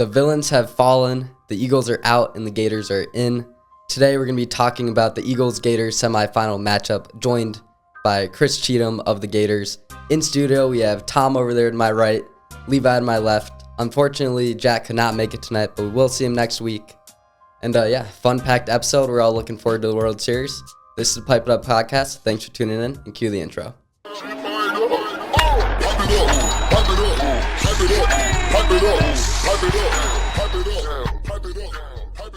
The villains have fallen, the Eagles are out, and the Gators are in. Today we're going to be talking about the Eagles-Gators semifinal matchup, joined by Chris Cheetam of the Gators. In studio, we have Tom over there to my right, Levi to my left. Unfortunately, Jack could not make it tonight, but we will see him next week. And fun-packed episode. We're all looking forward to the World Series. This is the Pipe It Up Podcast. Thanks for tuning in, and cue the intro.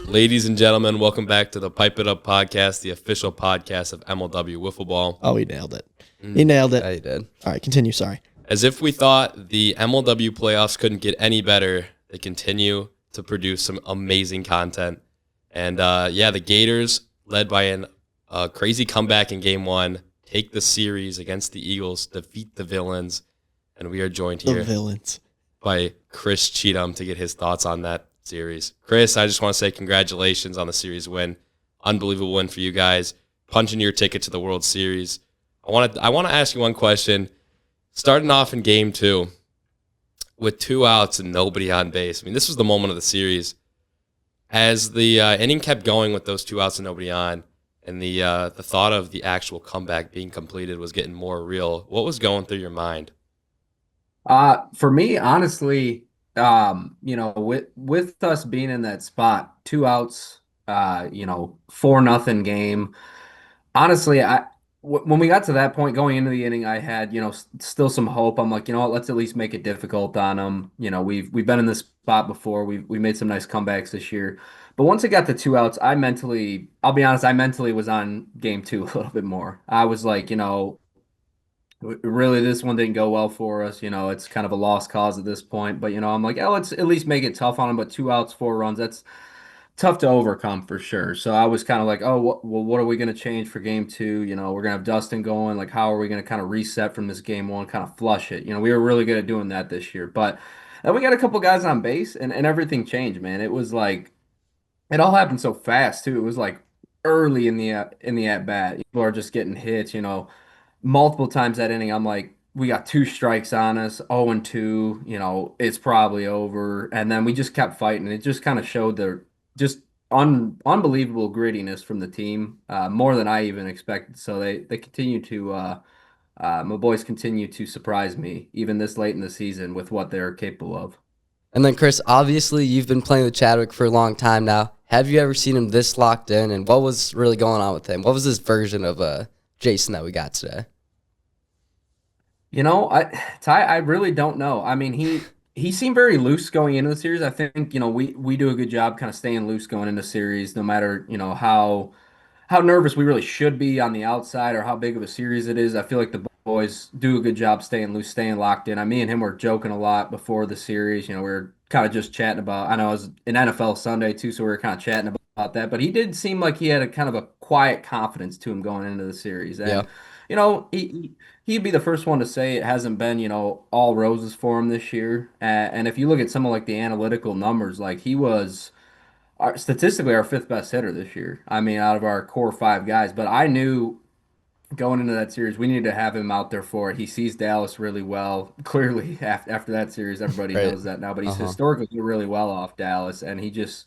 Ladies and gentlemen, welcome back to the Pipe It Up Podcast, the official podcast of MLW Wiffle Ball. Oh, he nailed it. He nailed it. Yeah, he did. All right, continue. Sorry. As if we thought the MLW playoffs couldn't get any better, they continue to produce some amazing content. And the Gators, led by a crazy comeback in Game 1, take the series against the Eagles, defeat the villains, and we are joined here The villains. by Chris Cheetam to get his thoughts on that series. Chris, I just want to say congratulations on the series win. Unbelievable win for you guys. Punching your ticket to the World Series. I want to ask you one question. Starting off in Game 2 with 2 outs and nobody on base. I mean, this was the moment of the series. As the inning kept going with those 2 outs and nobody on, and the thought of the actual comeback being completed was getting more real, what was going through your mind? For me, honestly, with us being in that spot, 2 outs, 4-0 game. Honestly, when we got to that point going into the inning, I had, still some hope. I'm like, you know what, let's at least make it difficult on them. We've been in this spot before. We made some nice comebacks this year. But once it got to 2 outs, I'll be honest, I mentally was on Game 2 a little bit more. I was like, really, this one didn't go well for us. It's kind of a lost cause at this point. But, I'm like, let's at least make it tough on them. But 2 outs, 4 runs, that's tough to overcome for sure. So I was kind of like, what are we going to change for Game 2? We're going to have Dustin going. Like, how are we going to kind of reset from this Game 1, kind of flush it? We were really good at doing that this year. But then we got a couple guys on base, and everything changed, man. It was like, it all happened so fast, too. It was like early in the at-bat. People are just getting hits, multiple times that inning. I'm like, we got 2 strikes on us, 0-2, it's probably over. And then we just kept fighting. It just kind of showed the just unbelievable grittiness from the team, more than I even expected. So they continue to, my boys continue to surprise me, even this late in the season, with what they're capable of. And then, Chris, obviously you've been playing with Chadwick for a long time now. Have you ever seen him this locked in, and what was really going on with him? What was this version of Jason that we got today? I really don't know. I mean, he seemed very loose going into the series. I think, we do a good job kind of staying loose going into series, no matter, how nervous we really should be on the outside or how big of a series it is. I feel like the boys do a good job staying loose, staying locked in. Me and him were joking a lot before the series. We were kind of just chatting about, I know it was an NFL Sunday too, so we were kind of chatting about that. But he did seem like he had a kind of a quiet confidence to him going into the series. And, Yeah. He'd be the first one to say it hasn't been, all roses for him this year. And if you look at some of like the analytical numbers, like he was statistically our 5th best hitter this year. Out of our core 5 guys. But I knew going into that series, we needed to have him out there for it. He sees Dallas really well. Clearly, after that series, everybody Right. knows that now. But he's historically did really well off Dallas, and he just,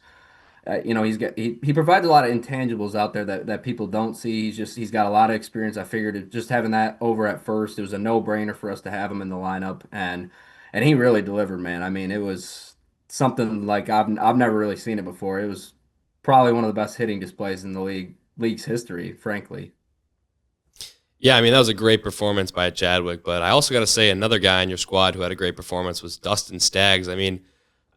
he provides a lot of intangibles out there that people don't see. He's got a lot of experience. I figured just having that over at first, it was a no-brainer for us to have him in the lineup, and he really delivered, man. It was something like I've never really seen it before. It was probably one of the best hitting displays in the league's history, frankly. Yeah, that was a great performance by Chadwick, but I also got to say another guy in your squad who had a great performance was Dustin Staggs.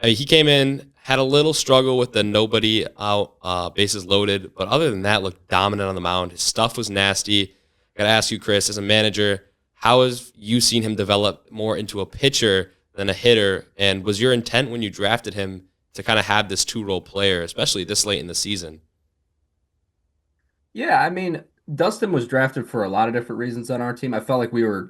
He came in, had a little struggle with the nobody out, bases loaded, but other than that, looked dominant on the mound. His stuff was nasty. Got to ask you, Chris, as a manager, how have you seen him develop more into a pitcher than a hitter? And was your intent when you drafted him to kind of have this 2-role player, especially this late in the season? Yeah, Dustin was drafted for a lot of different reasons on our team. I felt like we were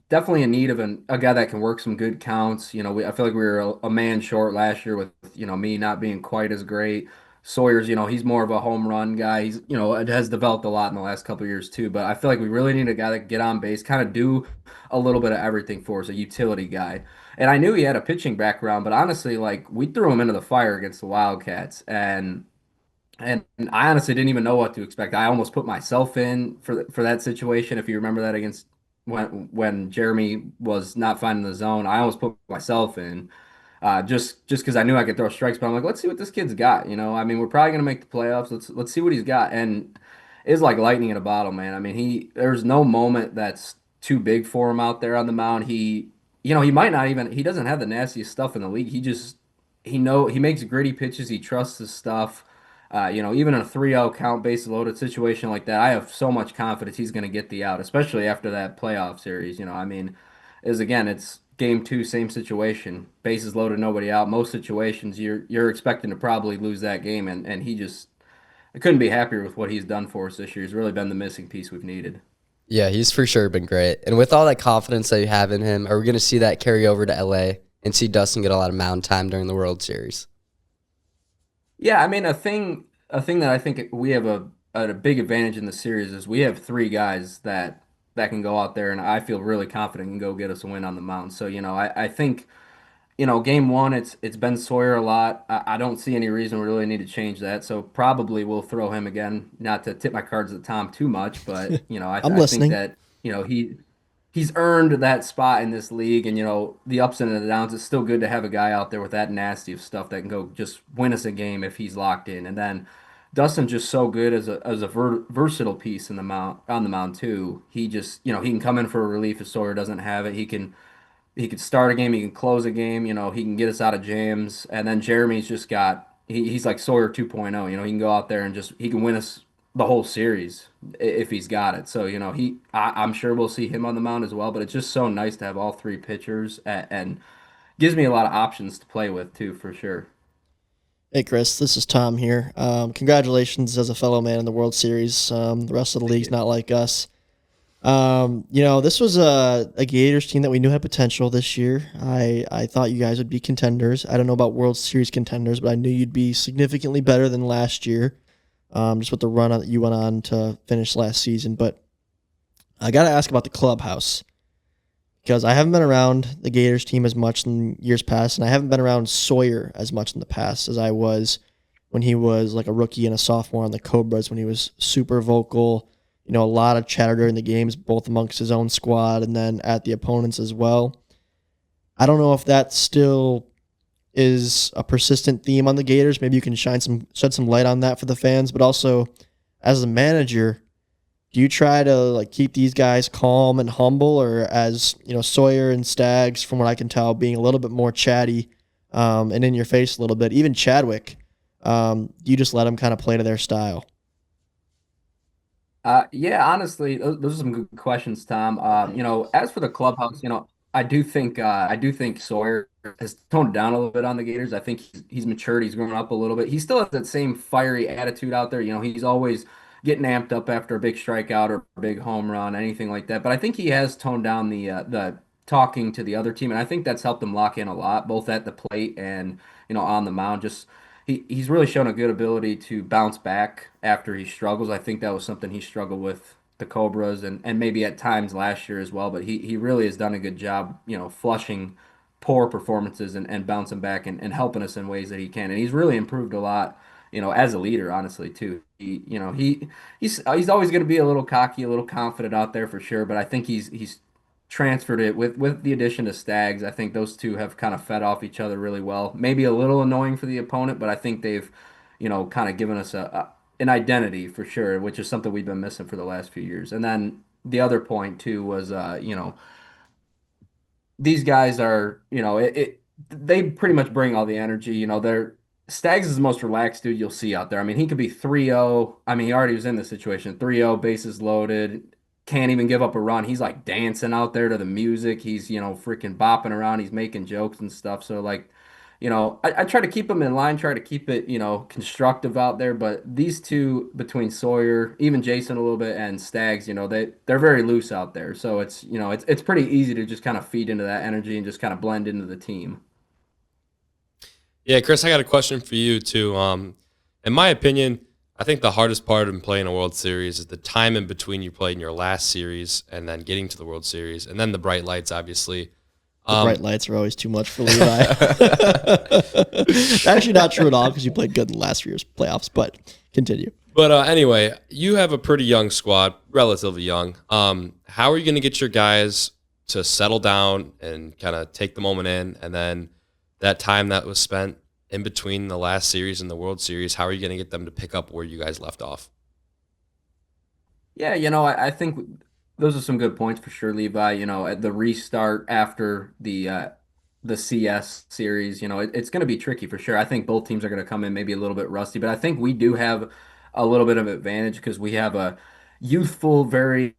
definitely in need of a guy that can work some good counts. I feel like we were a man short last year with, me not being quite as great. Sawyer's, he's more of a home run guy. He's, it has developed a lot in the last couple of years too. But I feel like we really need a guy that can get on base, kind of do a little bit of everything for us, a utility guy. And I knew he had a pitching background, but honestly, like we threw him into the fire against the Wildcats, and I honestly didn't even know what to expect. I almost put myself in for that situation. If you remember that against when Jeremy was not finding the zone, I almost put myself in just because I knew I could throw strikes. But I'm like, let's see what this kid's got. I mean, we're probably gonna make the playoffs. Let's see what he's got. And it's like lightning in a bottle, man. I mean, there's no moment that's too big for him out there on the mound. He might not even. He doesn't have the nastiest stuff in the league. He makes gritty pitches. He trusts his stuff. Even in a 3-0 count, bases loaded situation like that, I have so much confidence he's going to get the out, especially after that playoff series. I mean, it's game two, same situation, bases loaded, nobody out. Most situations, you're expecting to probably lose that game, and I couldn't be happier with what he's done for us this year. He's really been the missing piece we've needed. Yeah, he's for sure been great. And with all that confidence that you have in him, are we going to see that carry over to LA and see Dustin get a lot of mound time during the World Series? Yeah, I mean, a thing that I think we have a big advantage in the series is we have three guys that can go out there, and I feel really confident can go get us a win on the mound. So, I think, game one, it's been Sawyer a lot. I don't see any reason we really need to change that. So probably we'll throw him again, not to tip my cards at Tom too much, but I'm I think listening. that, he's earned that spot in this league, and the ups and the downs. It's still good to have a guy out there with that nasty of stuff that can go just win us a game if he's locked in. And then Dustin's just so good as a versatile piece in the mound on the mound too. He just he can come in for a relief if Sawyer doesn't have it. He could start a game, he can close a game, he can get us out of jams. And then Jeremy's just he's like Sawyer 2.0, he can go out there and he can win us the whole series if he's got it. So, I'm sure we'll see him on the mound as well, but it's just so nice to have all three pitchers and gives me a lot of options to play with too, for sure. Hey, Chris, this is Tom here. Congratulations as a fellow man in the World Series. The rest of the Thank league's you. not like us. This was a Gators team that we knew had potential this year. I thought you guys would be contenders. I don't know about World Series contenders, but I knew you'd be significantly better than last year, just with the run that you went on to finish last season. But I got to ask about the clubhouse because I haven't been around the Gators team as much in years past, and I haven't been around Sawyer as much in the past as I was when he was like a rookie and a sophomore on the Cobras, when he was super vocal. A lot of chatter during the games, both amongst his own squad and then at the opponents as well. I don't know if that still is a persistent theme on the Gators. Maybe you can shed some light on that for the fans, but also as a manager, do you try to like keep these guys calm and humble, or as Sawyer and Staggs, from what I can tell, being a little bit more chatty and in your face a little bit? Even Chadwick, you just let them kind of play to their style. Yeah, honestly, those are some good questions, Tom. As for the clubhouse, I do think Sawyer has toned down a little bit on the Gators. I think he's matured. He's grown up a little bit. He still has that same fiery attitude out there. He's always getting amped up after a big strikeout or a big home run, anything like that. But I think he has toned down the talking to the other team, and I think that's helped him lock in a lot, both at the plate and on the mound. Just he's really shown a good ability to bounce back after he struggles. I think that was something he struggled with the Cobras and maybe at times last year as well. But he really has done a good job, flushing poor performances and bouncing back and helping us in ways that he can. And he's really improved a lot, as a leader, honestly, too. He's always going to be a little cocky, a little confident out there for sure. But I think he's transferred it with the addition to Staggs. I think those two have kind of fed off each other really well. Maybe a little annoying for the opponent, but I think they've, kind of given us an identity for sure, which is something we've been missing for the last few years. And then the other point too was, these guys are, they pretty much bring all the energy. They're Staggs is the most relaxed dude you'll see out there. I mean, he could be 3-0. I mean, he already was in this situation. 3-0, bases loaded, can't even give up a run. He's like dancing out there to the music. He's, freaking bopping around. He's making jokes and stuff. So like, I try to keep him in line, try to keep it, constructive out there. But these two, between Sawyer, even Jason a little bit, and Staggs, they're very loose out there. So it's pretty easy to just kind of feed into that energy and just kind of blend into the team. Yeah, Chris, I got a question for you too. In my opinion, I think the hardest part in playing a World Series is the time in between you playing your last series and then getting to the World Series, and then the bright lights, obviously. The bright lights are always too much for Levi. Actually, not true at all because you played good in last year's playoffs, but continue. But anyway, you have a pretty young squad, relatively young. How are you going to get your guys to settle down and kind of take the moment in, and then that time that was spent in between the last series and the World Series, how are you going to get them to pick up where you guys left off? Yeah, I think those are some good points for sure, Levi. At the restart after the CS series, it's going to be tricky for sure. I think both teams are going to come in maybe a little bit rusty, but I think we do have a little bit of advantage because we have a youthful, very,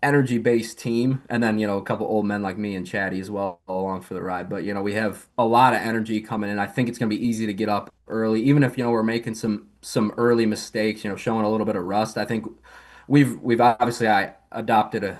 energy-based team, and then, a couple old men like me and Chatty as well along for the ride. But, we have a lot of energy coming in. I think it's going to be easy to get up early, even if, we're making some early mistakes, showing a little bit of rust. I think we've obviously I adopted a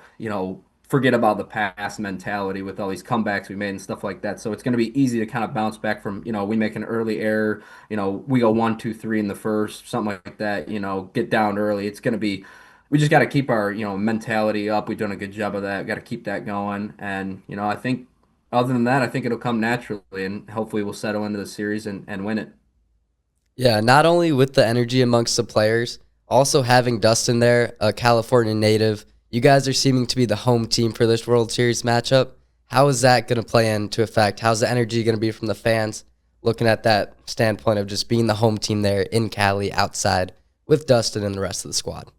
forget about the past mentality with all these comebacks we made and stuff like that. So it's going to be easy to kind of bounce back from we make an early error, we go 1, 2, 3 in the first, something like that. Get down early. It's going to be we just got to keep our mentality up. We've done a good job of that. Got to keep that going, and I think other than that, I think it'll come naturally, and hopefully we'll settle into the series and win it. Yeah, not only with the energy amongst the players, also having Dustin there, a California native. You guys are seeming to be the home team for this World Series matchup. How is that going to play into effect? How's the energy going to be from the fans looking at that standpoint of just being the home team there in Cali outside with Dustin and the rest of the squad?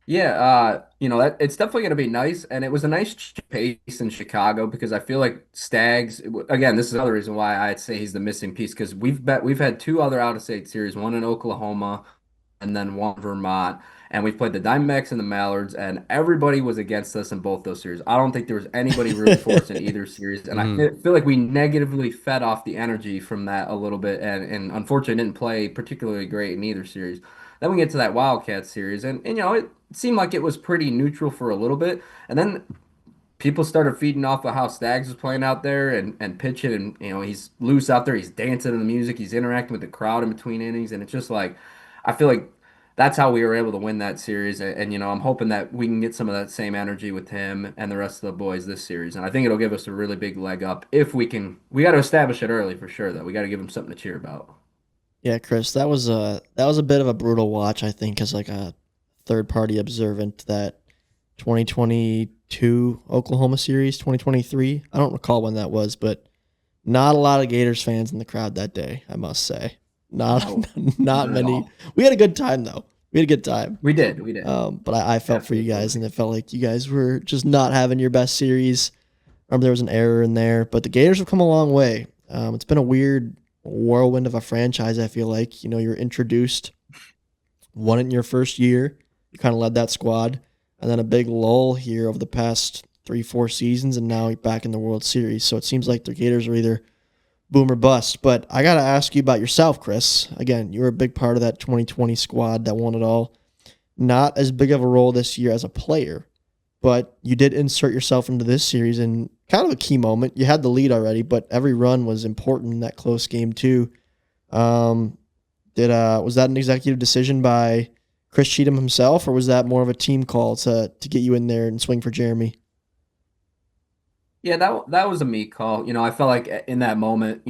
Yeah, that it's definitely going to be nice, and it was a nice pace in Chicago because I feel like Stags. Again, this is another reason why I'd say he's the missing piece because we've had two other out of state series, one in Oklahoma and then one Vermont. And we've played the Diamondbacks and the Mallards, and everybody was against us in both those series. I don't think there was anybody rooting for us in either series, and I feel like we negatively fed off the energy from that a little bit, and unfortunately didn't play particularly great in either series. Then we get to that Wildcats series, and it seemed like it was pretty neutral for a little bit, and then people started feeding off of how Staggs was playing out there and pitching, and he's loose out there, he's dancing to the music, he's interacting with the crowd in between innings, and it's just like I feel like that's how we were able to win that series, and I'm hoping that we can get some of that same energy with him and the rest of the boys this series, and I think it'll give us a really big leg up if we can. We got to establish it early for sure, though. We got to give them something to cheer about. Yeah, Chris, that was a bit of a brutal watch, I think, as like a third party observant. That 2022 Oklahoma series, 2023. I don't recall when that was, but not a lot of Gators fans in the crowd that day, I must say. Not No, not not at many. all. We had a good time though. We had a good time. We did. But I felt for you Absolutely. guys, and it felt like you guys were just not having your best series. There was an error in there, but the Gators have come a long way. It's been a weird whirlwind of a franchise. I feel like you're introduced, won it in your first year. You kind of led that squad, and then a big lull here over the past 3, 4 seasons, and now you're back in the World Series. So it seems like the Gators are either boom or bust. But I got to ask you about yourself, Chris. Again, you were a big part of that 2020 squad that won it all. Not as big of a role this year as a player, but you did insert yourself into this series in kind of a key moment. You had the lead already, but every run was important in that close game too. Was that an executive decision by Chris Cheetam himself, or was that more of a team call to get you in there and swing for Jeremy? Yeah, that was a me call. I felt like in that moment,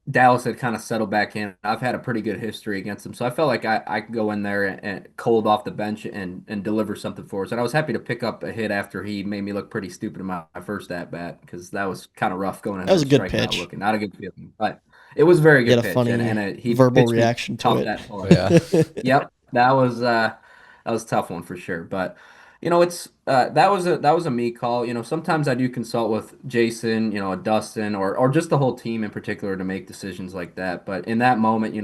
Dallas had kind of settled back in. I've had a pretty good history against them, so I felt like I could go in there and cold off the bench and deliver something for us. And I was happy to pick up a hit after he made me look pretty stupid in my first at bat because that was kind of rough going in That was there a good striking out pitch. looking, not a good feeling, but it was a very You good had a pitch, and funny he verbal pitched me reaction to tough it. that far. Yeah. Yep, that was a tough one for sure. But it's that was a me call. Sometimes I do consult with Jason, a Dustin, or just the whole team in particular to make decisions like that. But in that moment,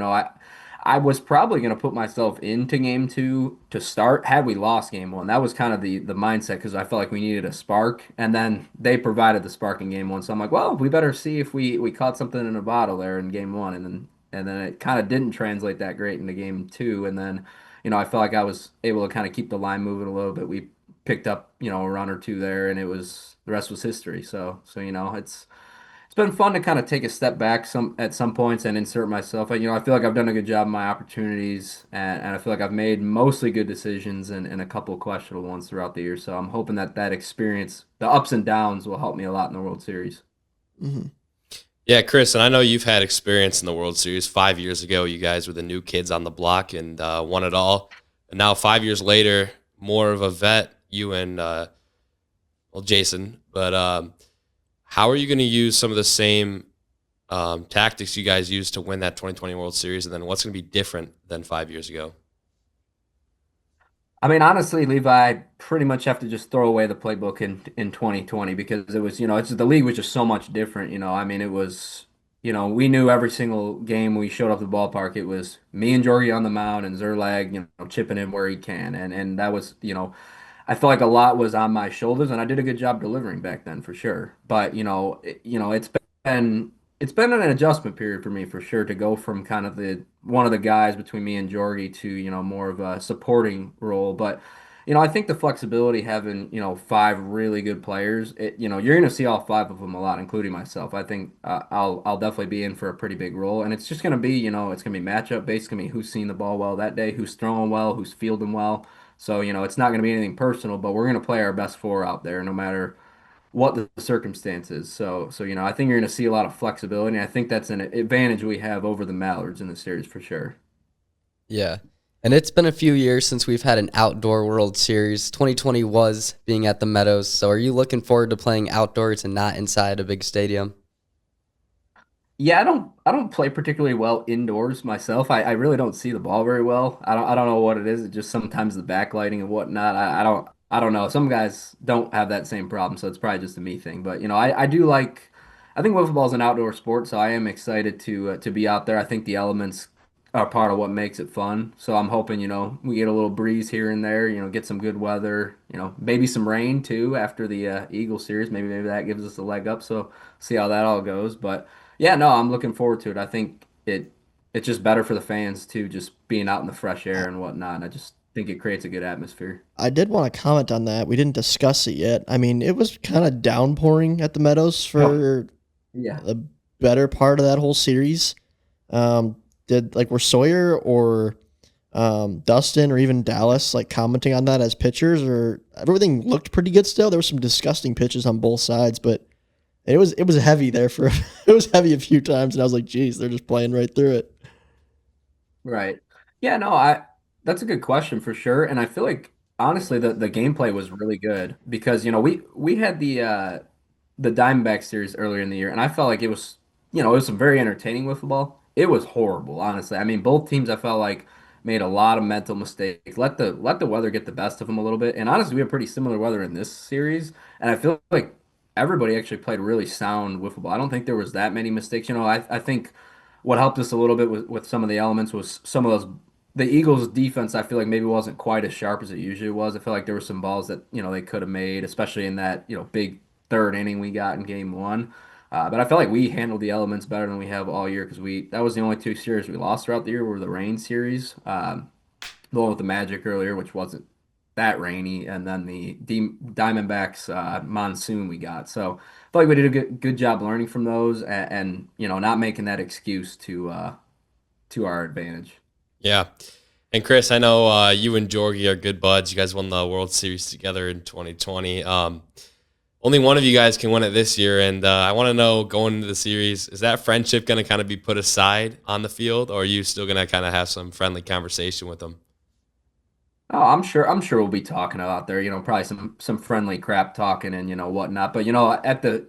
I was probably going to put myself into game two to start had we lost game one. That was kind of the mindset because I felt like we needed a spark, and then they provided the spark in game one. So I'm like, well, we better see if we caught something in a bottle there in game one, and then it kind of didn't translate that great into game two, and then. I felt like I was able to kind of keep the line moving a little bit. We picked up, a run or two there, and the rest was history. So it's been fun to kind of take a step back at some points and insert myself. I feel like I've done a good job in my opportunities, and I feel like I've made mostly good decisions and a couple of questionable ones throughout the year. So I'm hoping that experience, the ups and downs, will help me a lot in the World Series. Hmm. Yeah, Chris, and I know you've had experience in the World Series. 5 years ago, you guys were the new kids on the block and won it all. And now, 5 years later, more of a vet, you and Jason. But how are you going to use some of the same tactics you guys used to win that 2020 World Series? And then what's going to be different than 5 years ago? I mean, honestly, Levi, pretty much have to just throw away the playbook in 2020 because it was, the league was just so much different. I mean, it was, we knew every single game we showed up the ballpark, it was me and Jorgie on the mound and Zerlag, chipping in where he can. And that was, I felt like a lot was on my shoulders, and I did a good job delivering back then for sure. But been it's been an adjustment period for me for sure to go from kind of the one of the guys between me and Jorgie to more of a supporting role. But I think the flexibility having five really good players, you're going to see all five of them a lot, including myself. I think I'll definitely be in for a pretty big role, and it's just going to be it's going to be matchup based. It's going to be who's seeing the ball well that day, who's throwing well, who's fielding well. So, it's not going to be anything personal, but we're going to play our best four out there no matter what the circumstances. So, I think you're going to see a lot of flexibility, and I think that's an advantage we have over the Mallards in the series for sure. Yeah. And it's been a few years since we've had an outdoor World Series. 2020 was being at the Meadows. So are you looking forward to playing outdoors and not inside a big stadium? Yeah, I don't play particularly well indoors myself. I really don't see the ball very well. I don't know what it is. It's just sometimes the backlighting and whatnot. I don't know. Some guys don't have that same problem, so it's probably just a me thing. But I do like. I think wiffle ball is an outdoor sport, so I am excited to be out there. I think the elements are part of what makes it fun. So I'm hoping we get a little breeze here and there. Get some good weather. Maybe some rain too after the Eagle series. Maybe that gives us a leg up. So see how that all goes. But yeah, no, I'm looking forward to it. I think it's just better for the fans too, just being out in the fresh air and whatnot. And I just think it creates a good atmosphere. I did want to comment on that. We didn't discuss it yet. I mean, it was kind of downpouring at the Meadows Oh, for yeah. the better part of that whole series. Were Sawyer or Dustin or even Dallas like commenting on that as pitchers, or everything looked pretty good still? There were some disgusting pitches on both sides, but it was heavy there for it was heavy a few times, and I was like, geez, they're just playing right through it. Right. Yeah, no, I that's a good question for sure. And I feel like honestly the gameplay was really good because we had the Diamondback series earlier in the year, and I felt like it was some very entertaining wiffle ball. It was horrible, honestly. I mean, both teams I felt like made a lot of mental mistakes. Let the weather get the best of them a little bit. And honestly, we have pretty similar weather in this series, and I feel like everybody actually played really sound wiffle ball. I don't think there was that many mistakes. I think what helped us a little bit with some of the elements was some of those the Eagles' defense. I feel like maybe wasn't quite as sharp as it usually was. I feel like there were some balls that they could have made, especially in that big third inning we got in game one. But I felt like we handled the elements better than we have all year because we that was the only two series we lost throughout the year were the rain series. The one with the Magic earlier, which wasn't that rainy, and then the Diamondbacks monsoon we got. So I feel like we did a good job learning from those and not making that excuse to our advantage. Yeah. And Chris, I know you and Georgie are good buds. You guys won the World Series together in 2020. Only one of you guys can win it this year, and I want to know, going into the series, is that friendship going to kind of be put aside on the field, or are you still going to kind of have some friendly conversation with them? Oh, I'm sure we'll be talking out there, probably some friendly crap talking and whatnot. But at the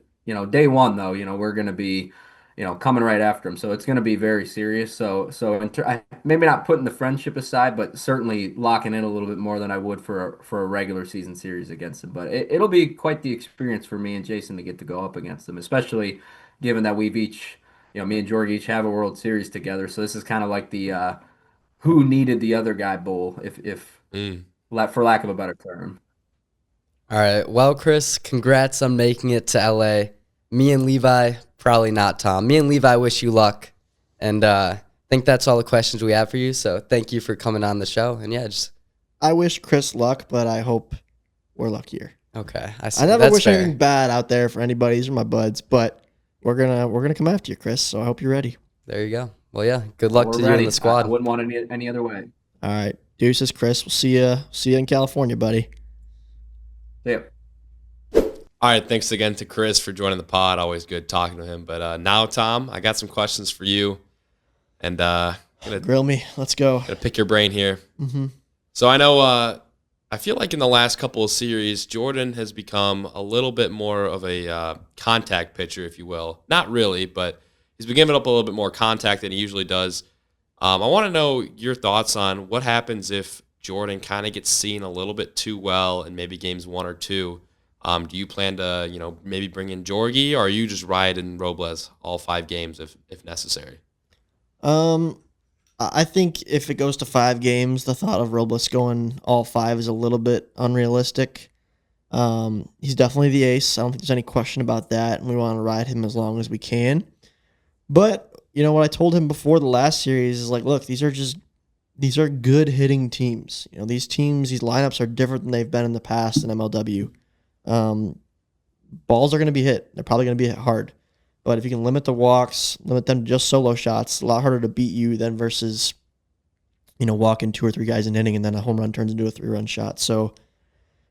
day one though, we're gonna be coming right after them, so it's gonna be very serious. So maybe not putting the friendship aside, but certainly locking in a little bit more than I would for a regular season series against them. But it'll be quite the experience for me and Jason to get to go up against them, especially given that we've each, me and George each have a World Series together. So this is kind of like the who needed the other guy bowl, if Mm. for lack of a better term. All right. Well, Chris, congrats on making it to LA. Me and Levi, probably not Tom. Me and Levi wish you luck. And think that's all the questions we have for you. So thank you for coming on the show. And yeah, just I wish Chris luck, but I hope we're luckier. okay. I never That's wish fair. anything bad out there for anybody. These are my buds, but we're gonna come after you, Chris. So I hope you're ready. There you go. Well, yeah. Good luck We're to you ready. and the squad. I wouldn't want any other way. All right, deuces, Chris. We'll see you in California, buddy. Yeah. All right, thanks again to Chris for joining the pod. Always good talking to him. But now, Tom, I got some questions for you, and Grill me. Let's go. gonna pick your brain here. Mm-hmm. So I know I feel like in the last couple of series, Jordan has become a little bit more of a contact pitcher, if you will. Not really, but he's been giving up a little bit more contact than he usually does. I want to know your thoughts on what happens if Jordan kind of gets seen a little bit too well in maybe games 1 or 2. Do you plan to, maybe bring in Jorgie, or are you just riding Robles all 5 games if necessary? I think if it goes to 5 games, the thought of Robles going all 5 is a little bit unrealistic. He's definitely the ace. I don't think there's any question about that, and we want to ride him as long as we can. But what I told him before the last series is like, look, these are good hitting teams. These lineups are different than they've been in the past in MLW. Balls are going to be hit. They're probably going to be hit hard. But if you can limit the walks, limit them to just solo shots, it's a lot harder to beat you than versus, walking 2 or 3 guys an inning and then a home run turns into a 3-run shot. So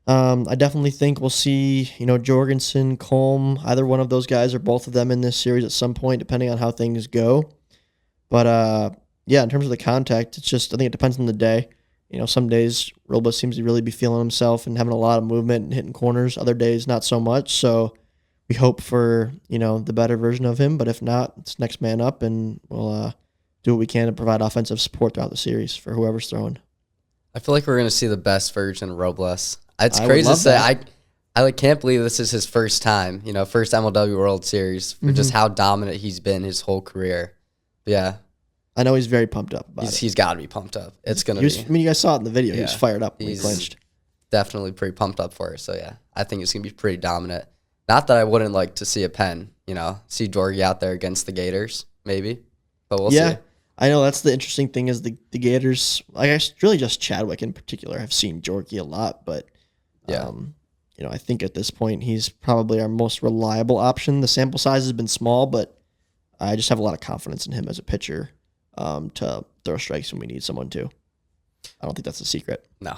I definitely think we'll see, Jorgensen, Colm, either one of those guys or both of them in this series at some point, depending on how things go. But yeah, in terms of the contact, I think it depends on the day. Some days Robles seems to really be feeling himself and having a lot of movement and hitting corners. Other days, not so much. So we hope for, the better version of him. But if not, it's next man up, and we'll do what we can to provide offensive support throughout the series for whoever's throwing. I feel like we're going to see the best version of Robles. It's I crazy would to say. love I can't believe this is his first time, first MLW World Series for just how dominant he's been his whole career. But yeah. I know he's very pumped up about it. He's got to be pumped up. It's going to be. I mean, you guys saw it in the video. Yeah. He was fired up when he He's clinched. definitely pretty pumped up for it. So yeah, I think it's going to be pretty dominant. Not that I wouldn't like to see a pen, see Jorgie out there against the Gators, maybe. But we'll see. I know that's the interesting thing is the Gators, I guess really just Chadwick in particular, have seen Jorgie a lot, but yeah. I think at this point he's probably our most reliable option. The sample size has been small, but I just have a lot of confidence in him as a pitcher to throw strikes when we need someone to. I don't think that's a secret. No.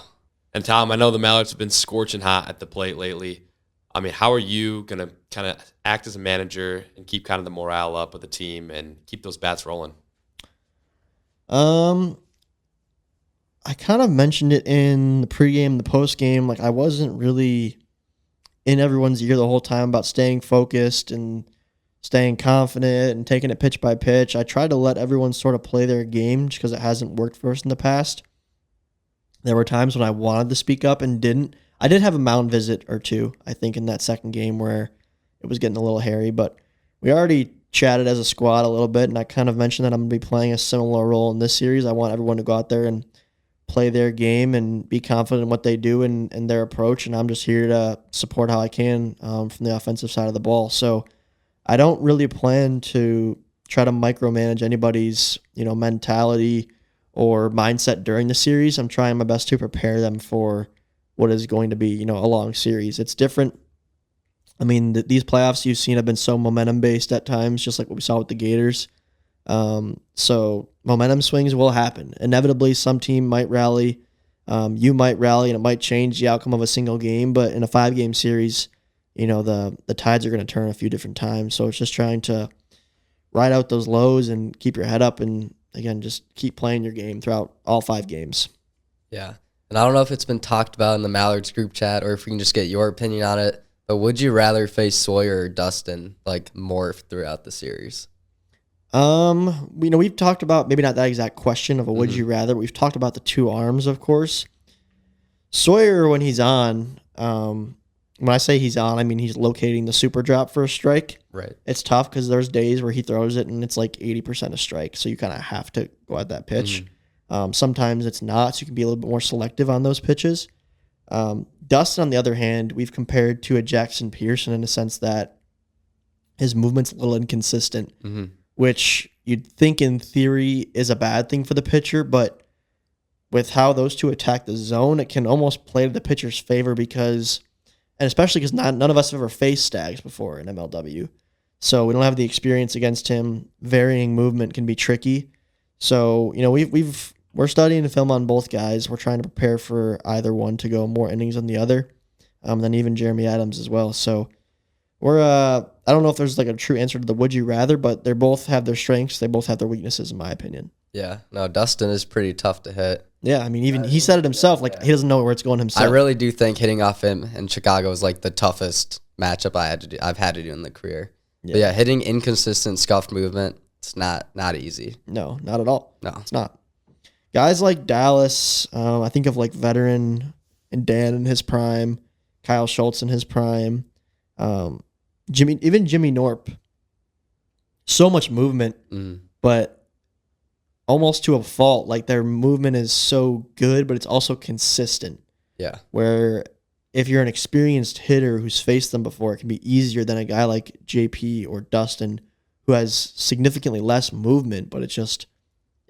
And Tom, I know the Mallards have been scorching hot at the plate lately. I mean, how are you going to kind of act as a manager and keep kind of the morale up with the team and keep those bats rolling? I kind of mentioned it in the pregame, the postgame. Like, I wasn't really in everyone's ear the whole time about staying focused and staying confident and taking it pitch by pitch. I tried to let everyone sort of play their game just because it hasn't worked for us in the past. There were times when I wanted to speak up and didn't. I did have a mound visit or 2, I think, in that second game where it was getting a little hairy, but we already chatted as a squad a little bit, and I kind of mentioned that I'm going to be playing a similar role in this series. I want everyone to go out there and play their game and be confident in what they do and their approach, and I'm just here to support how I can from the offensive side of the ball. So I don't really plan to try to micromanage anybody's mentality or mindset during the series. I'm trying my best to prepare them for what is going to be, a long series. It's different. I mean, these playoffs you've seen have been so momentum-based at times, just like what we saw with the Gators. So momentum swings will happen. Inevitably, some team might rally. You might rally, and it might change the outcome of a single game. But in a 5-game series, the tides are going to turn a few different times. So it's just trying to ride out those lows and keep your head up and, again, just keep playing your game throughout all 5 games. Yeah. And I don't know if it's been talked about in the Mallards group chat or if we can just get your opinion on it, but would you rather face Sawyer or Dustin, more throughout the series? We've talked about, maybe not that exact question of a would you rather, but we've talked about the 2 arms, of course. Sawyer, when he's on, when I say he's on, I mean he's locating the super drop for a strike. Right. It's tough because there's days where he throws it and it's like 80% a strike, so you kind of have to go at that pitch. Sometimes it's not, so you can be a little bit more selective on those pitches. Dustin, on the other hand, we've compared to a Jackson Pearson in the sense that his movement's a little inconsistent, which you'd think in theory is a bad thing for the pitcher, but with how those 2 attack the zone, it can almost play to the pitcher's favor because, and especially because none of us have ever faced Stags before in MLW. So we don't have the experience against him. Varying movement can be tricky. So, we're studying the film on both guys. We're trying to prepare for either one to go more innings than the other. Then even Jeremy Adams as well. So we're I don't know if there's like a true answer to the would you rather, but they both have their strengths. They both have their weaknesses, in my opinion. Yeah. No, Dustin is pretty tough to hit. Yeah, I mean, even he said it himself. Like he doesn't know where it's going himself. I really do think hitting off him in Chicago is like the toughest matchup I've had to do in the career. Yeah. But yeah, hitting inconsistent scuffed movement, it's not easy. No, not at all. No. It's not. Guys like Dallas, I think of like veteran and Dan in his prime, Kyle Schultz in his prime, Jimmy Norp. So much movement, but almost to a fault. Like their movement is so good, but it's also consistent. Yeah. Where if you're an experienced hitter who's faced them before, it can be easier than a guy like JP or Dustin who has significantly less movement, but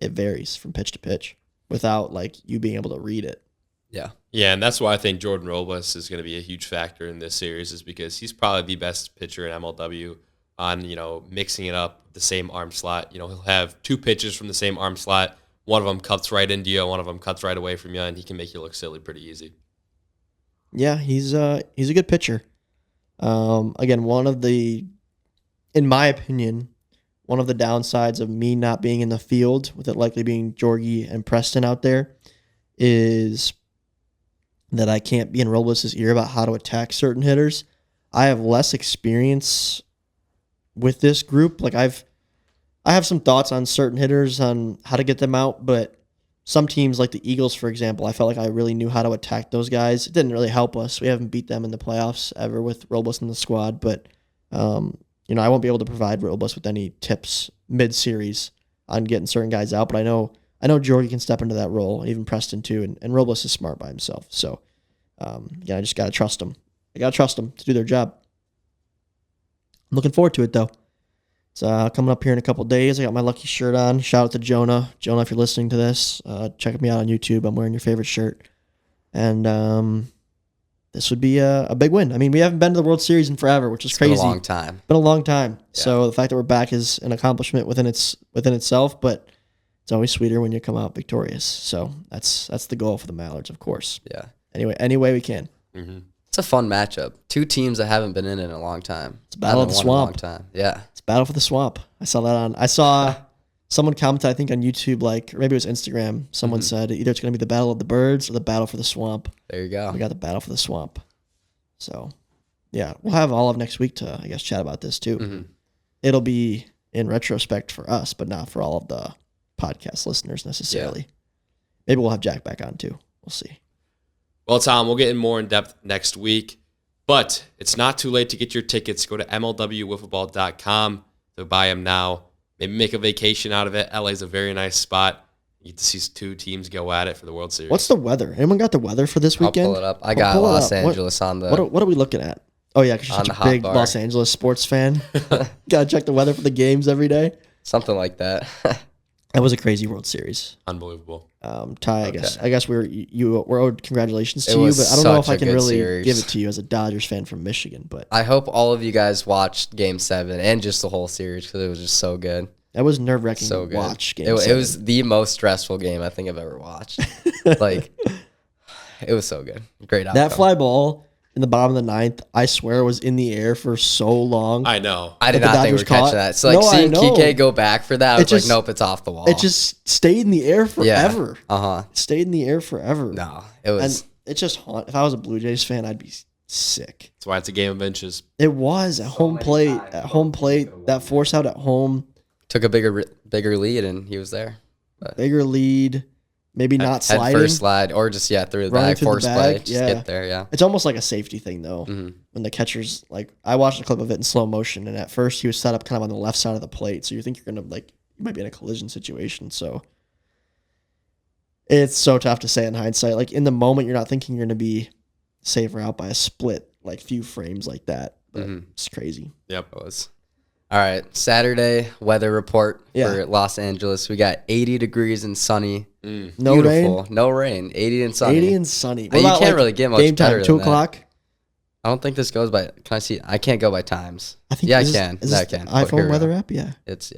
it varies from pitch to pitch without like you being able to read it. Yeah. Yeah, and that's why I think Jordan Robles is going to be a huge factor in this series, is because he's probably the best pitcher in MLW on, mixing it up the same arm slot. He'll have two pitches from the same arm slot. One of them cuts right into you, one of them cuts right away from you, and he can make you look silly pretty easy. Yeah, he's a good pitcher. Again, in my opinion, one of the downsides of me not being in the field, with it likely being Jorgie and Preston out there, is that I can't be in Robles' ear about how to attack certain hitters. I have less experience with this group. Like I have some thoughts on certain hitters on how to get them out, but some teams like the Eagles, for example, I felt like I really knew how to attack those guys. It didn't really help us. We haven't beat them in the playoffs ever with Robles in the squad, but I won't be able to provide Robles with any tips mid-series on getting certain guys out, but I know Jorgie can step into that role, even Preston too, and Robles is smart by himself. So, I just got to trust them. I got to trust them to do their job. I'm looking forward to it, though. It's coming up here in a couple days. I got my lucky shirt on. Shout out to Jonah. Jonah, if you're listening to this, check me out on YouTube. I'm wearing your favorite shirt. And this would be a big win. I mean, we haven't been to the World Series in forever, which is crazy. Been a long time. Been a long time. Yeah. So the fact that we're back is an accomplishment within itself, but it's always sweeter when you come out victorious. So that's the goal for the Mallards, of course. Yeah. Anyway, any way we can. Mm-hmm. It's a fun matchup. Two teams that haven't been in a long time. It's a battle of the swamp. In a long time. Yeah. It's battle for the swamp. I saw someone commented, I think on YouTube, like, or maybe it was Instagram. Someone said either it's going to be the battle of the birds or the battle for the swamp. There you go. We got the battle for the swamp. So, yeah, we'll have all of next week to, I guess, chat about this too. Mm-hmm. It'll be in retrospect for us, but not for all of the podcast listeners necessarily. Yeah. Maybe we'll have Jack back on too. We'll see. Well, Tom, we'll get in more in depth next week, but it's not too late to get your tickets. Go to MLWwiffleball.com to buy them now. Maybe make a vacation out of it. LA's a very nice spot. You get to see two teams go at it for the World Series. What's the weather? Anyone got the weather for this weekend? I'll pull it up. I got Los Angeles on the... What are we looking at? Oh, yeah, because you're such a big Los Angeles sports fan. Got to check the weather for the games every day. Something like that. That was a crazy World Series. Unbelievable. Ty, okay. I guess we're owed congratulations to you, but I don't know if I can really give it to you as a Dodgers fan from Michigan. But I hope all of you guys watched Game 7 and just the whole series because it was just so good. That was nerve-wracking to watch Game 7. It was the most stressful game I think I've ever watched. Like, it was so good. Great outcome. That fly ball in the bottom of the ninth, I swear, was in the air for so long. I know. I did not think we were catching that. So, like, seeing Kike go back for that, I was like, nope, it's off the wall. It just stayed in the air forever. Yeah. Uh-huh. It stayed in the air forever. No, it was... And it just if I was a Blue Jays fan, I'd be sick. That's why it's a game of inches. It was at home plate. At home plate, that force out at home. Took a bigger lead, and he was there. But bigger lead. Maybe not sliding. Head first slide, or just, through the bag, force play. Just get there, yeah. It's almost like a safety thing, though. Mm-hmm. When the catcher's, like, I watched a clip of it in slow motion, and at first he was set up kind of on the left side of the plate, so you think you're going to, like, you might be in a collision situation, so it's so tough to say in hindsight. Like, in the moment, you're not thinking you're going to be saved or out by a split, like, few frames like that, but it's crazy. Yep. It was. All right, Saturday weather report for Los Angeles. We got 80 degrees and sunny. No Beautiful. rain? No rain. 80 and sunny. 80 and sunny. You can't really get much game time, better 2 than o'clock? I don't think this goes by. Can I see? I can't go by times. I think Yeah, I is can. This, is No, this I can. the Oh, here iPhone we weather go. app? Yeah. It's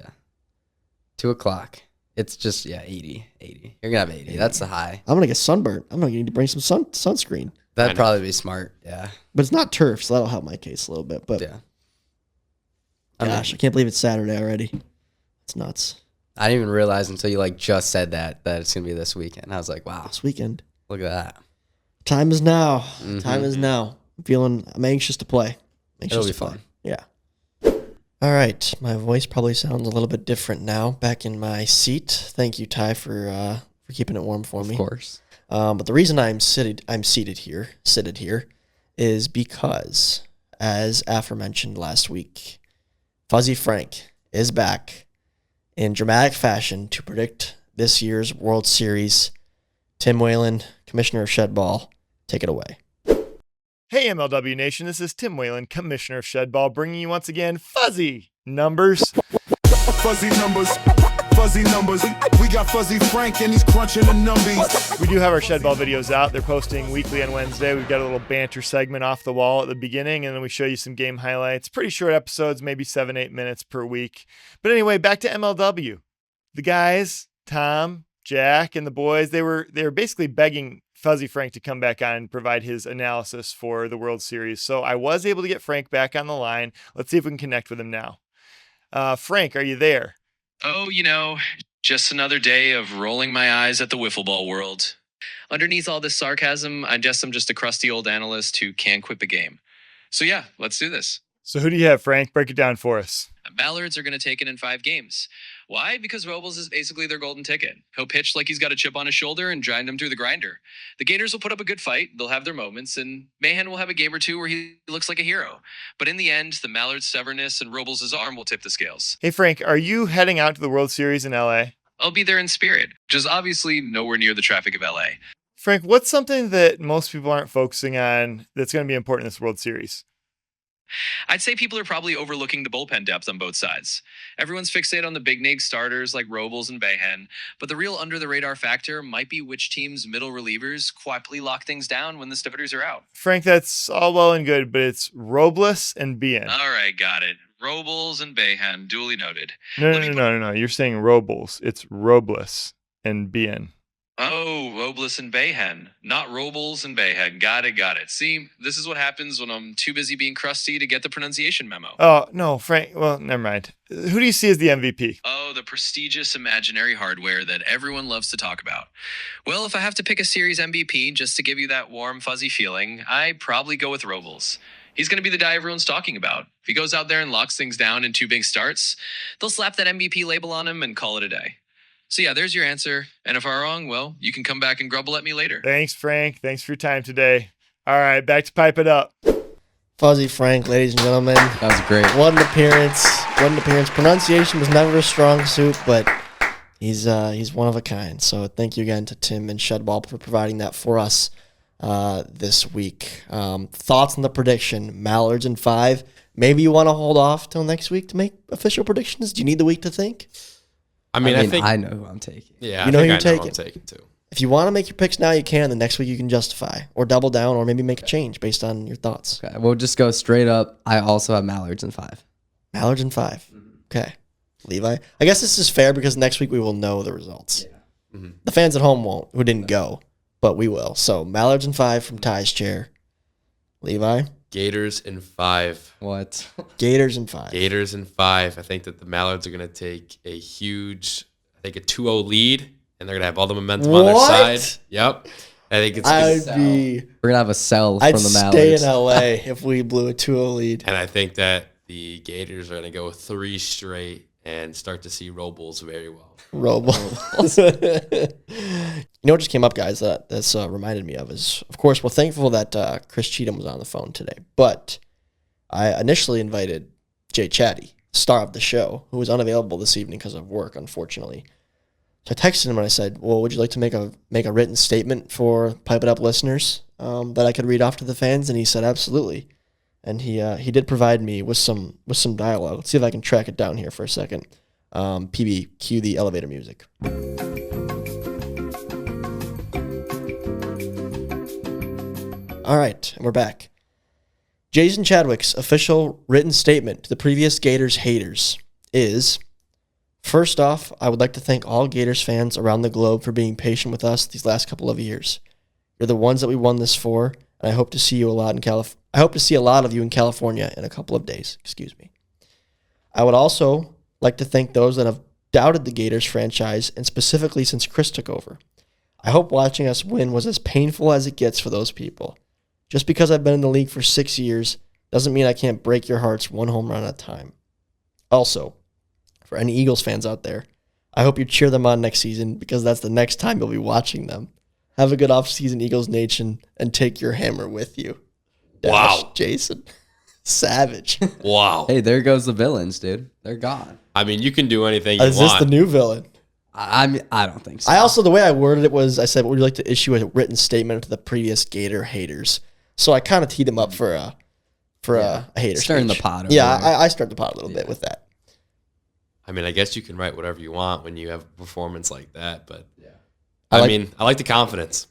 2:00. It's just 80. You're gonna have 80. That's the high. I'm gonna get sunburnt. I'm gonna need to bring some sunscreen. That'd probably be smart. Yeah. But it's not turf, so that'll help my case a little bit. But Yeah. gosh, I can't believe it's Saturday already. It's nuts. I didn't even realize until you like just said that it's gonna be this weekend. I was like, wow, This weekend. look at that. Time is now. Mhm. Time is now. I'm anxious to play. It'll be fun. Yeah. All right. My voice probably sounds a little bit different now. Back in my seat. Thank you, Ty, for keeping it warm for me. Of course. But the reason I'm seated here, is because, as aforementioned last week, Fuzzy Frank is back in dramatic fashion to predict this year's World Series. Tim Whalen, Commissioner of Shed Ball, take it away. Hey MLW Nation, this is Tim Whalen, Commissioner of Shed Ball, bringing you once again fuzzy numbers. Fuzzy numbers. We got Fuzzy Frank and he's crunching the numbies. We do have our Shed Ball videos out. They're posting weekly on Wednesday. We've got a little banter segment off the wall at the beginning, and then we show you some game highlights. Pretty short episodes, maybe 7-8 minutes per week. But anyway, back to MLW. The guys, Tom, Jack, and the boys, they were basically begging Fuzzy Frank to come back on and provide his analysis for the World Series. So I was able to get Frank back on the line. Let's see if we can connect with him now. Frank, are you there? Oh, just another day of rolling my eyes at the wiffle ball world. Underneath all this sarcasm, I guess I'm just a crusty old analyst who can't quit the game. So yeah, let's do this. So who do you have, Frank? Break it down for us. Ballards are going to take it in 5 games. Why? Because Robles is basically their golden ticket. He'll pitch like he's got a chip on his shoulder and grind them through the grinder. The Gators will put up a good fight. They'll have their moments, and Mahan will have a game or two where he looks like a hero. But in the end, the Mallard's stubbornness and Robles' arm will tip the scales. Hey, Frank, are you heading out to the World Series in LA? I'll be there in spirit, which is obviously nowhere near the traffic of LA. Frank, what's something that most people aren't focusing on that's going to be important in this World Series? I'd say people are probably overlooking the bullpen depth on both sides. Everyone's fixated on the big name starters like Robles and Bayhen, but the real under-the-radar factor might be which team's middle relievers quietly lock things down when the starters are out. Frank, that's all well and good, but it's Robles and Bien. All right, got it. Robles and Bayhen, duly noted. No. You're saying Robles. It's Robles and Bien. Oh, Robles and Bayhen, not Robles and Bayhen. Got it. See, this is what happens when I'm too busy being crusty to get the pronunciation memo. Oh, no, Frank. Well, never mind. Who do you see as the MVP? Oh, the prestigious imaginary hardware that everyone loves to talk about. Well, if I have to pick a series MVP just to give you that warm, fuzzy feeling, I'd probably go with Robles. He's going to be the guy everyone's talking about. If he goes out there and locks things down in 2 big starts, they'll slap that MVP label on him and call it a day. So yeah, there's your answer. And if I'm wrong, well, you can come back and grumble at me later. Thanks, Frank. Thanks for your time today. All right, back to Pipe It Up. Fuzzy Frank, ladies and gentlemen. That was great. What an appearance. Pronunciation was never a strong suit, but he's one of a kind. So thank you again to Tim and Shedball for providing that for us this week. Thoughts on the prediction? Mallards in 5. Maybe you want to hold off till next week to make official predictions? Do you need the week to think? I mean, I think I know who I'm taking. Yeah, You know I who think you're I know who I'm taking. taking too. If you want to make your picks now, you can. The next week you can justify or double down or maybe make a change based on your thoughts. Okay, we'll just go straight up. I also have Mallards in 5. Mallards in 5. Okay. Levi. I guess this is fair because next week we will know the results. Yeah. The fans at home won't, who didn't go, but we will. So Mallards in 5 from Ty's chair. Levi. Gators in 5. What? Gators in 5. Gators in 5. I think that the Mallards are going to take a huge, I think a 2-0 lead, and they're going to have all the momentum on their What? side. Yep. I think it's We're We're gonna have a sell I'd from the stay Mallards. in LA if we blew a 2-0 lead. and I think that the Gators are going to go 3 straight and start to see Robles very well. Robo. You know what just came up, guys, that's reminded me of is, of course, we're thankful that Chris Cheetam was on the phone today. But I initially invited Jay Chatty, star of the show, who was unavailable this evening because of work, unfortunately. So I texted him and I said, well, would you like to make a written statement for Pipe It Up listeners that I could read off to the fans? And he said, absolutely. And he did provide me with some dialogue. Let's see if I can track it down here for a second. PB, cue the elevator music. All right, and we're back. Jason Chadwick's official written statement to the previous Gators haters is, first off, I would like to thank all Gators fans around the globe for being patient with us these last couple of years. You're the ones that we won this for, and I hope to see a lot of you in California in a couple of days. Excuse me. I would also like to thank those that have doubted the Gators franchise, and specifically since Chris took over. I hope watching us win was as painful as it gets for those people. Just because I've been in the league for 6 years doesn't mean I can't break your hearts one home run at a time. Also, for any Eagles fans out there, I hope you cheer them on next season because that's the next time you'll be watching them. Have a good offseason, Eagles Nation, and take your hammer with you. Wow. Jason. Savage. Wow. Hey, there goes the villains, dude. They're gone. I mean, you can do anything you Is want. this the new villain? I mean, I don't think so. I also, the way I worded it was, I said, would you like to issue a written statement to the previous Gator haters? So I kind of teed him up for a hater Stirring speech. the pot over Yeah, there. I stirred the pot a little bit with that. I mean, I guess you can write whatever you want when you have a performance like that, but I I like the confidence.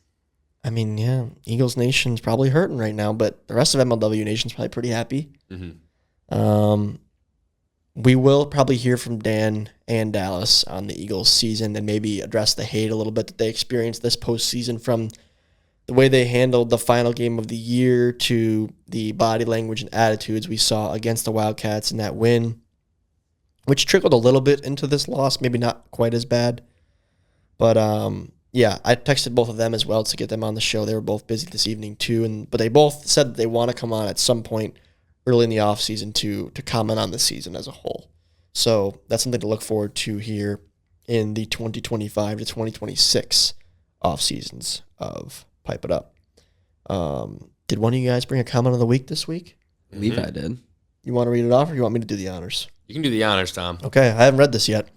I mean, yeah, Eagles Nation's probably hurting right now, but the rest of MLW Nation's probably pretty happy. Mm-hmm. We will probably hear from Dan and Dallas on the Eagles season and maybe address the hate a little bit that they experienced this postseason, from the way they handled the final game of the year to the body language and attitudes we saw against the Wildcats in that win, which trickled a little bit into this loss, maybe not quite as bad. But yeah, I texted both of them as well to get them on the show. They were both busy this evening too, but they both said that they want to come on at some point early in the offseason to comment on the season as a whole. So that's something to look forward to here in the 2025 to 2026 off seasons of Pipe It Up. Did one of you guys bring a comment of the week this week? Levi did. You want to read it off, or you want me to do the honors? You can do the honors, Tom. Okay, I haven't read this yet.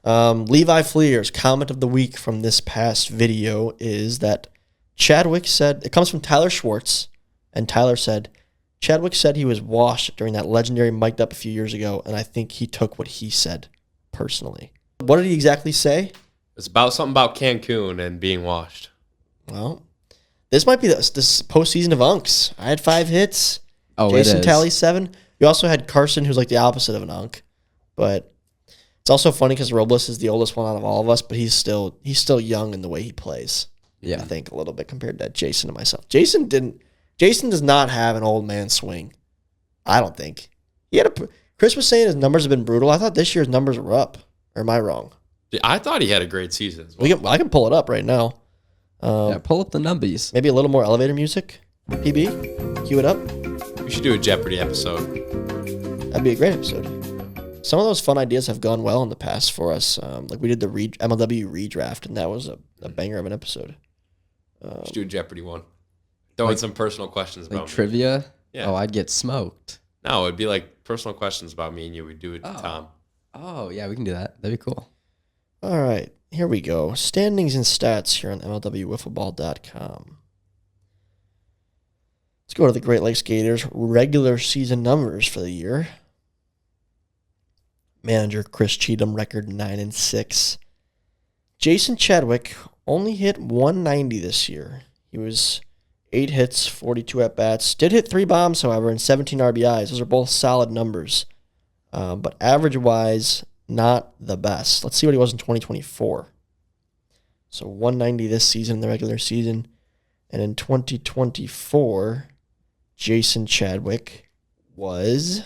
Levi Fleer's comment of the week from this past video is that Chadwick said, it comes from Tyler Schwartz, and Tyler said, Chadwick said he was washed during that legendary mic'd up a few years ago, and I think he took what he said personally. What did he exactly say? It's about something about Cancun and being washed. Well, this might be this postseason of Unks. I had 5 hits. Oh, Jason it is. Talley 7. You also had Carson, who's like the opposite of an Unk. But it's also funny because Robles is the oldest one out of all of us, but he's still young in the way he plays. Yeah. I think a little bit compared to Jason and myself. Jason does not have an old man swing. I don't think. Chris was saying his numbers have been brutal. I thought this year's numbers were up. Or am I wrong? I thought he had a great season as well. I can pull it up right now. Yeah, pull up the numbies. Maybe a little more elevator music. PB, cue it up. We should do a Jeopardy episode. That'd be a great episode. Some of those fun ideas have gone well in the past for us. Like we did the MLW redraft, and that was a banger of an episode. We should do a Jeopardy one. Throw in some personal questions Like about me. trivia? Yeah. Oh, I'd get smoked. No, it'd be like personal questions about me and you. We'd do it to Tom. Oh, yeah, we can do that. That'd be cool. All right, here we go. Standings and stats here on MLWWiffleBall.com. Let's go to the Great Lakes Gators regular season numbers for the year. Manager Chris Cheetam, record 9-6. Jason Chadwick only hit 190 this year. He was 8 hits, 42 at-bats. Did hit 3 bombs, however, and 17 RBIs. Those are both solid numbers. But average-wise, not the best. Let's see what he was in 2024. So 190 this season in the regular season. And in 2024, Jason Chadwick was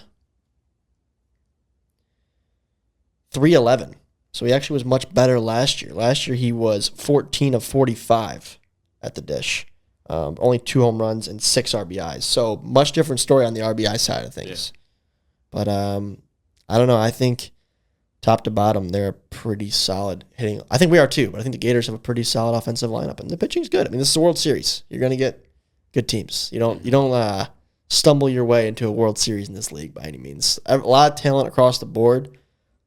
311. So he actually was much better last year. Last year he was 14 of 45 at the dish. Only 2 home runs and 6 RBIs. So much different story on the RBI side of things. Yeah. But I don't know. I think top to bottom, they're pretty solid hitting. I think we are too, but I think the Gators have a pretty solid offensive lineup, and the pitching's good. I mean, this is the World Series. You're going to get good teams. You don't stumble your way into a World Series in this league by any means. A lot of talent across the board,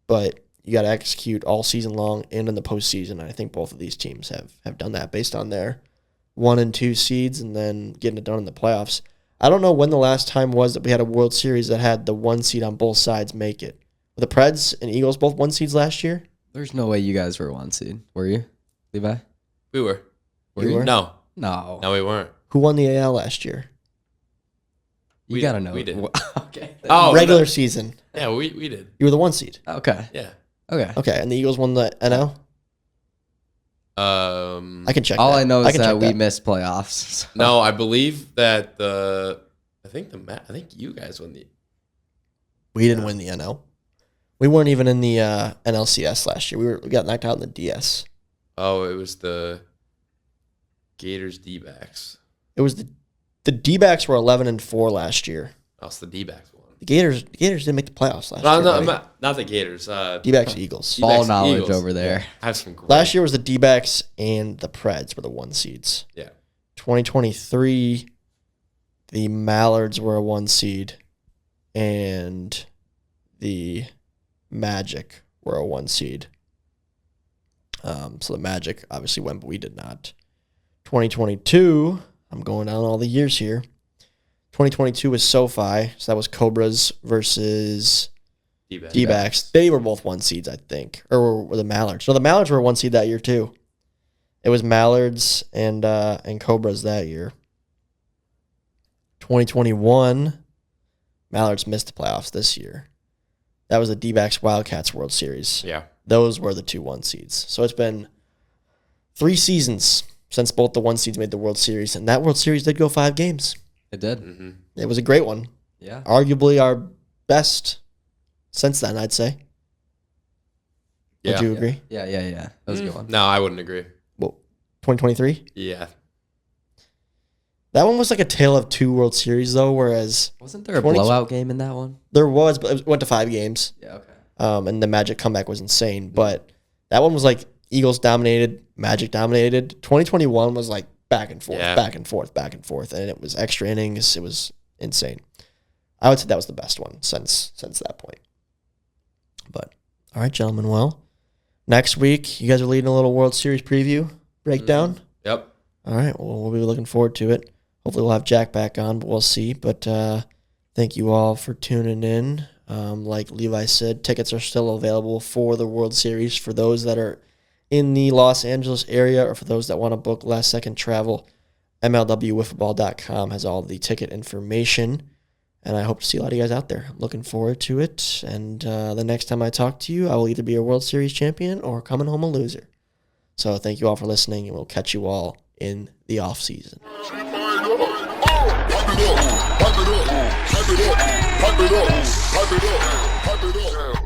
but you got to execute all season long and in the postseason. And I think both of these teams have done that based on their 1 and 2 seeds and then getting it done in the playoffs. I don't know when the last time was that we had a World Series that had the 1 seed on both sides make it. Were the Preds and Eagles both 1 seeds last year? There's no way you guys were 1 seed. Were you, Levi? We were. You were? No. No. No, we weren't. Who won the AL last year? You gotta know. We did. Okay. Oh, Regular season. Yeah, we did. You were the 1 seed. Okay. Yeah. Okay. Okay, and the Eagles won the NL? I can check All that. I know is can that check we missed playoffs. So. No, I believe that I think you guys won the. We didn't win the NL. We weren't even in the NLCS last year. We got knocked out in the DS. Oh, it was the Gators D-backs. It was the D-backs were 11-4 last year. Oh, it's the D-backs one. The Gators didn't make the playoffs last No, year. no, buddy. not the Gators. D-backs Eagles. D-backs, Ball knowledge Eagles. over there. I have some great. Last year was the D-backs and the Preds were the 1 seeds. Yeah. 2023, the Mallards were a 1 seed, and the Magic were a 1 seed. So the Magic obviously went, but we did not. 2022, I'm going down all the years here. 2022 was SoFi, so that was Cobras versus D-backs. D-backs. They were both 1 seeds, I think, or were the Mallards? No, the Mallards were a 1 seed that year too. It was Mallards and Cobras that year. 2021, Mallards missed the playoffs this year. That was the D-backs Wildcats World Series. Yeah. Those were the 2 1 seeds. So it's been 3 seasons since both the 1 seeds made the World Series, and that World Series did go 5 games. It did. Mm-hmm. It was a great one. Yeah. Arguably our best since then, I'd say. Yeah. Would you agree? Yeah. That was a good one. No, I wouldn't agree. Well, 2023? Yeah. That one was like a tale of 2 World Series, though, whereas Wasn't there a 20 blowout game in that one? there was, but it went to 5 games. Yeah. Okay. And the Magic comeback was insane. But that one was like Eagles dominated, Magic dominated. 2021 was like back and forth, Yeah. back and forth, back and forth. And it was extra innings. It was insane. I would say that was the best one since that point. But, all right, gentlemen. Well, next week, you guys are leading a little World Series preview breakdown. Yep. All right. Well, we'll be looking forward to it. Hopefully, we'll have Jack back on, but we'll see. But thank you all for tuning in. Like Levi said, tickets are still available for the World Series for those that are in the Los Angeles area or for those that want to book last-second travel. MLWWiffball.com has all the ticket information, and I hope to see a lot of you guys out there. I'm looking forward to it, and the next time I talk to you, I will either be a World Series champion or coming home a loser. So thank you all for listening, and we'll catch you all in the off-season. Pipe it up, pipe it up, pipe it up, pipe it up, pipe it up, pipe it up.